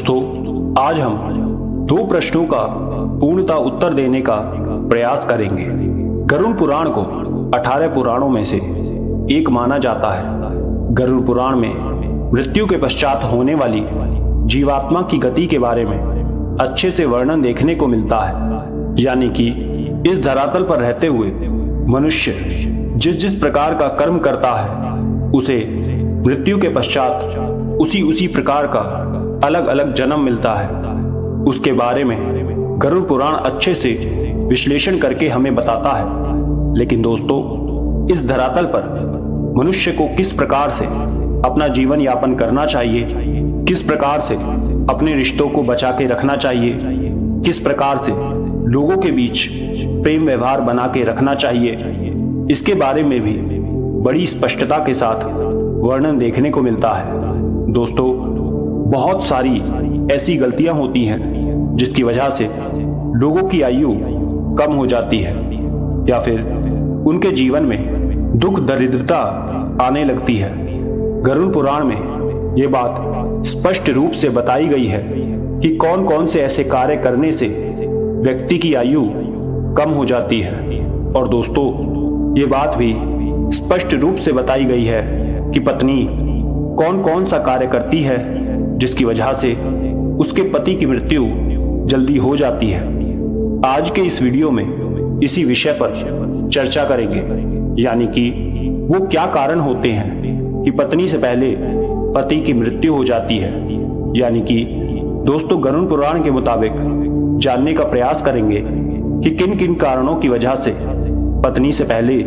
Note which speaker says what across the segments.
Speaker 1: दोस्तों, आज हम दो प्रश्नों का पूर्णतः उत्तर देने का प्रयास करेंगे। गरुड़ पुराण को 18 पुराणों में से एक माना जाता है। गरुड़ पुराण में मृत्यु के पश्चात होने वाली जीवात्मा की गति के बारे में अच्छे से वर्णन देखने को मिलता है। यानी कि इस धरातल पर रहते हुए मनुष्य जिस जिस प्रकार का कर्म करता है उसे मृत्यु के पश्चात उसी प्रकार का अलग अलग जन्म मिलता है। उसके बारे में गरुड़ पुराण अच्छे से विश्लेषण करके हमें बताता है। लेकिन दोस्तों, इस धरातल पर मनुष्य को किस प्रकार से अपना जीवन यापन करना चाहिए, किस प्रकार से अपने रिश्तों को बचा के रखना चाहिए, किस प्रकार से लोगों के बीच प्रेम व्यवहार बना के रखना चाहिए, इसके बारे में भी बड़ी स्पष्टता के साथ वर्णन देखने को मिलता है। दोस्तों, बहुत सारी ऐसी गलतियां होती हैं जिसकी वजह से लोगों की आयु कम हो जाती है या फिर उनके जीवन में दुख दरिद्रता आने लगती है। गरुड़ पुराण में ये बात स्पष्ट रूप से बताई गई है कि कौन कौन से ऐसे कार्य करने से व्यक्ति की आयु कम हो जाती है। और दोस्तों, ये बात भी स्पष्ट रूप से बताई गई है कि पत्नी कौन कौन सा कार्य करती है जिसकी वजह से उसके पति की मृत्यु जल्दी हो जाती है। आज के इस वीडियो में इसी विषय पर चर्चा करेंगे, यानी कि वो क्या कारण होते हैं कि पत्नी से पहले पति की मृत्यु हो जाती है। यानी कि दोस्तों, गरुड़ पुराण के मुताबिक जानने का प्रयास करेंगे कि किन किन कारणों की वजह से पत्नी से पहले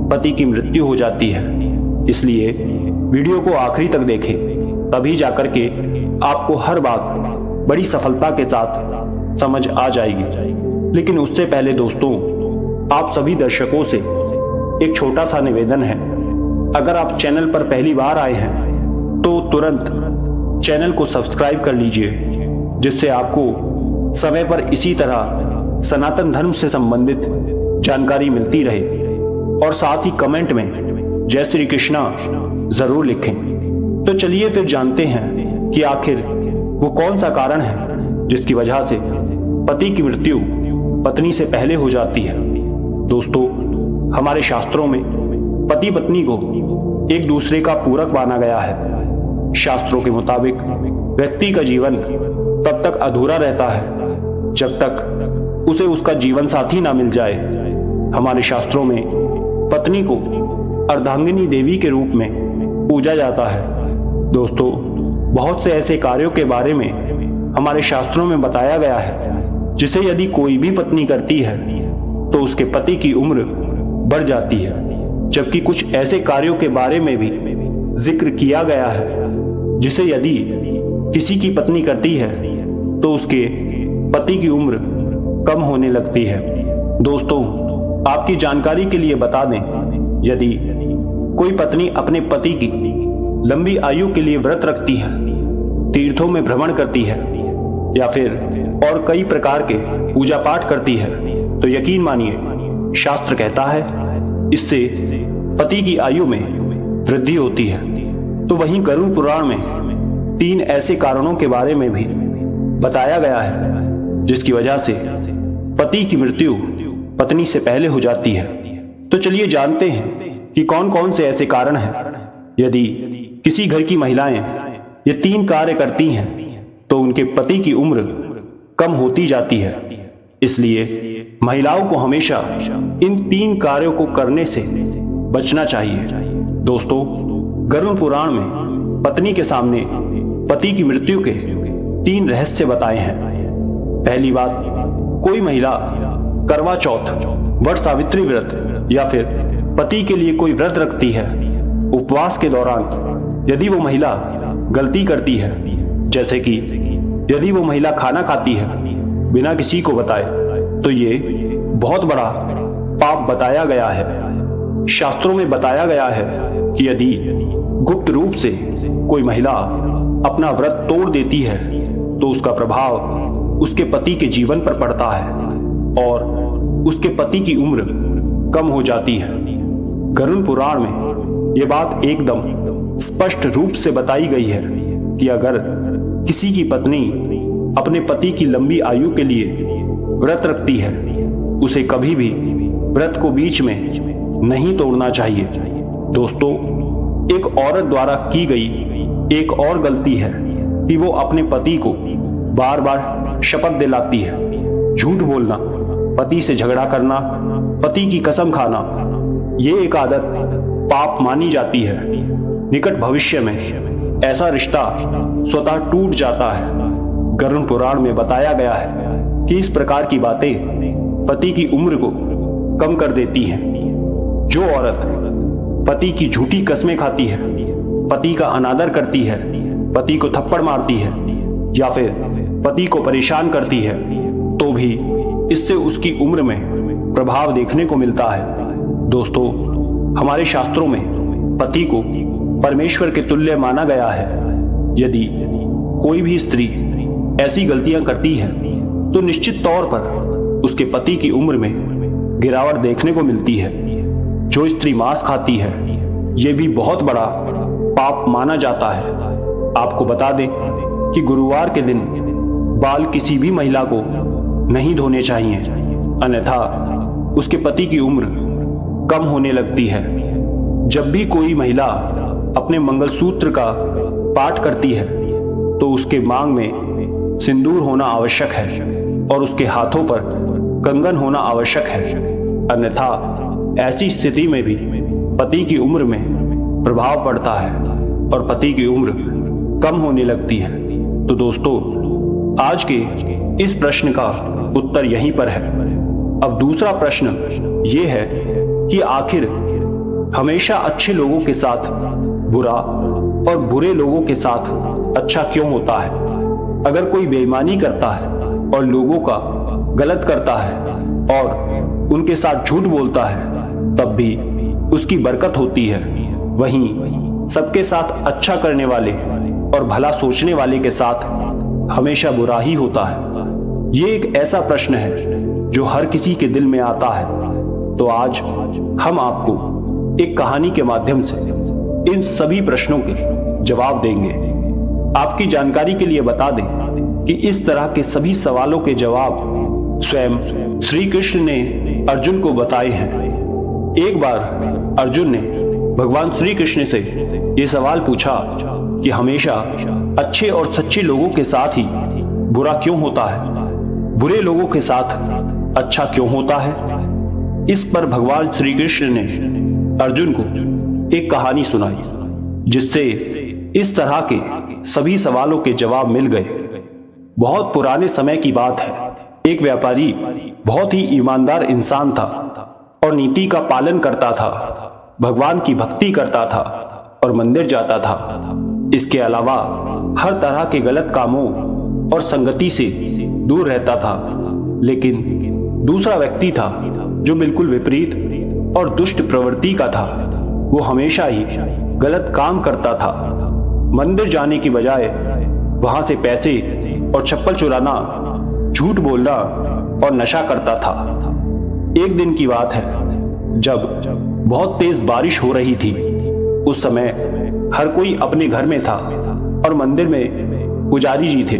Speaker 1: पति की मृत्यु हो जाती है। इसलिए वीडियो को आखिरी तक देखें, तभी जाकर के आपको हर बात बड़ी सफलता के साथ समझ आ जाएगी। लेकिन उससे पहले दोस्तों, आप सभी दर्शकों से एक छोटा सा निवेदन है। अगर आप चैनल पर पहली बार आए हैं तो तुरंत चैनल को सब्सक्राइब कर लीजिए, जिससे आपको समय पर इसी तरह सनातन धर्म से संबंधित जानकारी मिलती रहे। और साथ ही कमेंट में जय श्री कृष्णा जरूर लिखें। तो चलिए फिर जानते हैं कि आखिर वो कौन सा कारण है जिसकी वजह से पति की मृत्यु पत्नी से पहले हो जाती है। दोस्तों, हमारे शास्त्रों में पति पत्नी को एक दूसरे का पूरक माना गया है। शास्त्रों के मुताबिक व्यक्ति का जीवन तब तक अधूरा रहता है जब तक उसे उसका जीवन साथी ना मिल जाए। हमारे शास्त्रों में पत्नी को अर्धांगिनी देवी के रूप में पूजा जाता है। दोस्तों, बहुत से ऐसे कार्यों के बारे में हमारे शास्त्रों में बताया गया है जिसे यदि कोई भी पत्नी करती है तो उसके पति की उम्र बढ़ जाती है। जबकि कुछ ऐसे कार्यों के बारे में भी जिक्र किया गया है जिसे यदि किसी की पत्नी करती है तो उसके पति की उम्र कम होने लगती है। दोस्तों, आपकी जानकारी के लिए बता दें, यदि कोई पत्नी अपने पति की लंबी आयु के लिए व्रत रखती है, तीर्थों में भ्रमण करती है या फिर और कई प्रकार के पूजा पाठ करती है, तो यकीन मानिए शास्त्र कहता है इससे पति की आयु में वृद्धि होती है। तो वहीं गरुड़ पुराण में 3 ऐसे कारणों के बारे में भी बताया गया है जिसकी वजह से पति की मृत्यु पत्नी से पहले हो जाती है। तो चलिए जानते हैं कि कौन कौन से ऐसे कारण हैं। यदि किसी घर की महिलाएं ये 3 कार्य करती हैं तो उनके पति की उम्र कम होती जाती है। इसलिए महिलाओं को हमेशा इन 3 कार्यों को करने से बचना चाहिए। दोस्तों, गरुड़ पुराण में पत्नी के सामने पति की मृत्यु के 3 रहस्य बताए हैं। पहली बात, कोई महिला करवा चौथ, वट सावित्री व्रत या फिर पति के लिए कोई व्रत रखती है। उपवास के दौरान यदि वो महिला गलती करती है, जैसे कि यदि वो महिला खाना खाती है बिना किसी को बताए, तो ये बहुत बड़ा पाप बताया गया है। शास्त्रों में बताया गया है कि यदि गुप्त रूप से कोई महिला अपना व्रत तोड़ देती है तो उसका प्रभाव उसके पति के जीवन पर पड़ता है और उसके पति की उम्र कम हो जाती है। गरुड़ पुराण में यह बात एकदम स्पष्ट रूप से बताई गई है कि अगर किसी की पत्नी अपने पति की लंबी आयु के लिए व्रत रखती है, उसे कभी भी व्रत को बीच में नहीं तोड़ना चाहिए। दोस्तों, एक औरत द्वारा की गई एक और गलती है कि वो अपने पति को बार बार शपथ दिलाती है। झूठ बोलना, पति से झगड़ा करना, पति की कसम खाना, ये एक आदत पाप मानी जाती है। निकट भविष्य में ऐसा रिश्ता स्वतः टूट जाता है। गरुड़ पुराण में बताया गया है कि इस प्रकार की बातें पति की उम्र को कम कर देती हैं। जो औरत पति की झूठी कस्में खाती है, पति का अनादर करती है, पति को थप्पड़ मारती है या फिर पति को परेशान करती है, तो भी इससे उसकी उम्र में प्रभाव देखने को मिलता है। दोस्तों, हमारे शास्त्रों में पति को परमेश्वर के तुल्य माना गया है। यदि कोई भी स्त्री ऐसी गलतियां करती है तो निश्चित तौर पर उसके पति की उम्र में गिरावट देखने को मिलती है। जो स्त्री मांस खाती है, यह भी बहुत बड़ा पाप माना जाता है। आपको बता दें कि गुरुवार के दिन बाल किसी भी महिला को नहीं धोने चाहिए, अन्यथा उसके पति की उम्र कम होने लगती है। जब भी कोई महिला अपने मंगलसूत्र का पाठ करती है तो उसके मांग में सिंदूर होना आवश्यक है और उसके हाथों पर कंगन होना आवश्यक है, अन्यथा ऐसी स्थिति में भी पति की उम्र में प्रभाव पड़ता है और पति की उम्र कम होने लगती है। तो दोस्तों, आज के इस प्रश्न का उत्तर यहीं पर है। अब दूसरा प्रश्न ये है कि आखिर हमेशा अच्छे लोगों के साथ बुरा और बुरे लोगों के साथ अच्छा क्यों होता है? अगर कोई बेईमानी करता है और लोगों का गलत करता है और उनके साथ झूठ बोलता है, तब भी उसकी बरकत होती है। वहीं सबके साथ अच्छा करने वाले और भला सोचने वाले के साथ हमेशा बुरा ही होता है। ये एक ऐसा प्रश्न है जो हर किसी के दिल में आता है। तो आज हम आपको एक कहानी के माध्यम से इन सभी प्रश्नों के जवाब देंगे। आपकी जानकारी के लिए बता दें कि इस तरह के सभी सवालों के जवाब स्वयं श्री कृष्ण ने अर्जुन को बताए हैं। एक बार अर्जुन ने भगवान श्री कृष्ण से यह सवाल पूछा कि हमेशा अच्छे और सच्चे लोगों के साथ ही बुरा क्यों होता है, बुरे लोगों के साथ अच्छा क्यों होता है। इस पर भगवान श्री कृष्ण ने अर्जुन को एक कहानी सुनाई, जिससे इस तरह के सभी सवालों के जवाब मिल गए। बहुत पुराने समय की बात है। एक व्यापारी बहुत ही ईमानदार इंसान था और नीति का पालन करता था, भगवान की भक्ति करता था और मंदिर जाता था। इसके अलावा हर तरह के गलत कामों और संगति से दूर रहता था। लेकिन दूसरा व्यक्ति था जो बिल्कुल विपरीत और दुष्ट प्रवृत्ति का था। वो हमेशा ही गलत काम करता था। मंदिर जाने की बजाय वहां से पैसे और चप्पल चुराना, झूठ बोलना और नशा करता था। एक दिन की बात है, जब बहुत तेज बारिश हो रही थी। उस समय हर कोई अपने घर में था और मंदिर में पुजारी जी थे।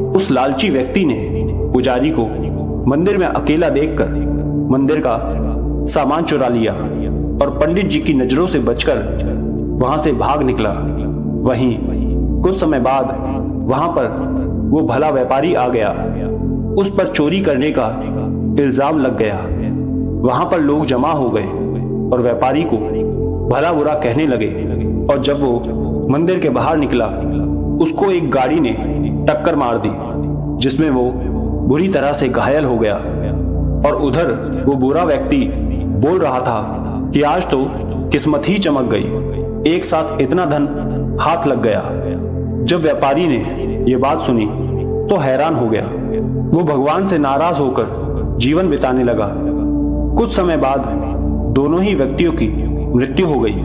Speaker 1: उस लालची व्यक्ति ने पुजारी को मंदिर में अकेला देखकर मंदिर का सामान चुरा लिया और पंडित जी की नजरों से बचकर वहां से भाग निकला। वहीं कुछ समय बाद वहां पर वो भला व्यापारी आ गया। उस पर चोरी करने का इल्जाम लग गया। वहां पर लोग जमा हो गए और व्यापारी को भला बुरा कहने लगे। और जब वो मंदिर के बाहर निकला, उसको एक गाड़ी ने टक्कर मार दी, जिसमें वो बुरी तरह से घायल हो गया। और उधर वो बुरा व्यक्ति बोल रहा था कि आज तो किस्मत ही चमक गई, एक साथ इतना धन हाथ लग गया। जब व्यापारी ने ये बात सुनी तो हैरान हो गया। वो भगवान से नाराज होकर जीवन बिताने लगा। कुछ समय बाद दोनों ही व्यक्तियों की मृत्यु हो गई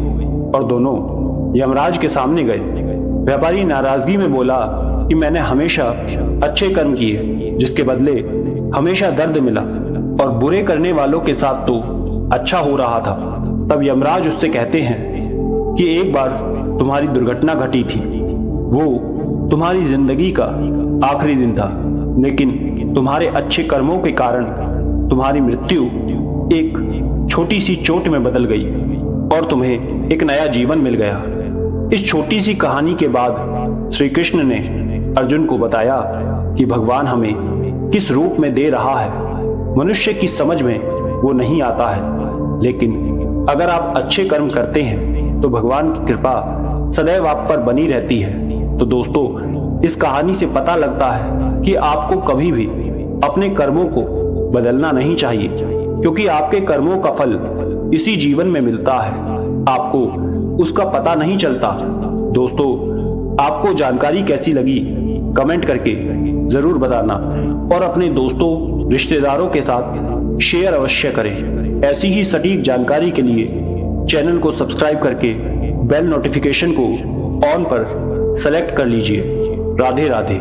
Speaker 1: और दोनों यमराज के सामने गए। व्यापारी नाराजगी में बोला कि मैंने हमेशा अच्छे कर्म किए, जिसके बदले हमेशा दर्द मिला, और बुरे करने वालों के साथ तो अच्छा हो रहा था। तब यमराज उससे कहते हैं कि एक बार तुम्हारी दुर्घटना घटी थी, वो तुम्हारी जिंदगी का आखिरी दिन था, लेकिन तुम्हारे अच्छे कर्मों के कारण तुम्हारी मृत्यु एक छोटी सी चोट में बदल गई और तुम्हें एक नया जीवन मिल गया। इस छोटी सी कहानी के बाद श्री कृष्ण ने अर्जुन को बताया कि भगवान हमें किस रूप में दे रहा है। मनुष्य की समझ में वो नहीं आता है, लेकिन अगर आप अच्छे कर्म करते हैं तो भगवान की कृपा सदैव आप पर बनी रहती है। तो दोस्तों, इस कहानी से पता लगता है कि आपको कभी भी अपने कर्मों को बदलना नहीं चाहिए, क्योंकि आपके कर्मों का फल इसी जीवन में मिलता है, आपको उसका पता नहीं चलता। दोस्तों, आपको जानकारी कैसी लगी कमेंट करके जरूर बताना और अपने दोस्तों रिश्तेदारों के साथ शेयर अवश्य करें। ऐसी ही सटीक जानकारी के लिए चैनल को सब्सक्राइब करके बेल नोटिफिकेशन को ऑन पर सेलेक्ट कर लीजिए। राधे राधे।